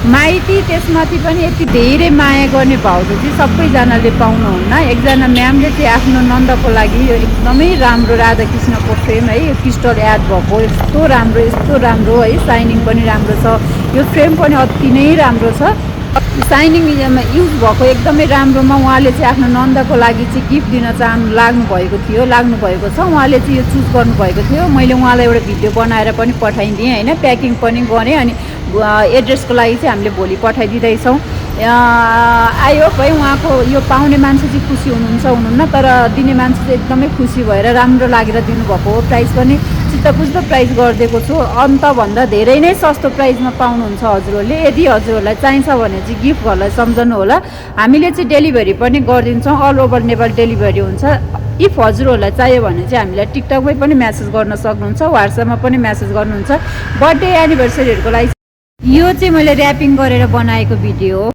माइती त्यसमाथि पनि यति धेरै माया गर्ने भाउजू चाहिँ सबैजनाले पाउनुहुन्न। एकजना म्यामले चाहिँ आफ्नो नन्दको लागि यो एकदमै राम्रो राधाकृष्णको फ्रेम है, यो क्रिस्टल एड भएको यस्तो राम्रो है, साइनिङ पनि राम्रो छ, यो फ्रेम पनि अति नै राम्रो छ। साइनिङ युज भएको एकदमै राम्रोमा उहाँले चाहिँ आफ्नो नन्दको लागि चाहिँ गिफ्ट दिन लाग्नु भएको छ। उहाँले चाहिँ यो चुज गर्नुभएको थियो। मैले उहाँलाई एउटा भिडियो बनाएर पनि पठाइदिएँ होइन, प्याकिङ पनि गरेँ अनि एड्रेसको लागि चाहिँ हामीले भोलि पठाइदिँदैछौँ। आई होप है उहाँको यो पाउने मान्छे चाहिँ खुसी हुनुहुन्न, तर दिने मान्छे चाहिँ एकदमै खुसी भएर राम्रो लागेर दिनुभएको हो। प्राइस पनि चित्तबुझ्दो प्राइस गरिदिएको छु, अन्तभन्दा धेरै नै सस्तो प्राइसमा पाउनुहुन्छ हजुरहरूले। यदि हजुरहरूलाई चाहिन्छ भने चाहिँ गिफ्ट गर्नलाई सम्झनु होला। हामीले चाहिँ डेलिभरी पनि गरिदिन्छौँ, अल ओभर नेपाल डेलिभरी हुन्छ। इफ हजुरहरूलाई चाहियो भने चाहिँ हामीलाई टिकटकमै पनि म्यासेज गर्न सक्नुहुन्छ, वाट्सएपमा पनि म्यासेज गर्नुहुन्छ। बर्थडे एनिभर्सरीहरूको लागि यो चाहिँ मैले ऱ्यापिङ गरेर बनाएको भिडियो हो।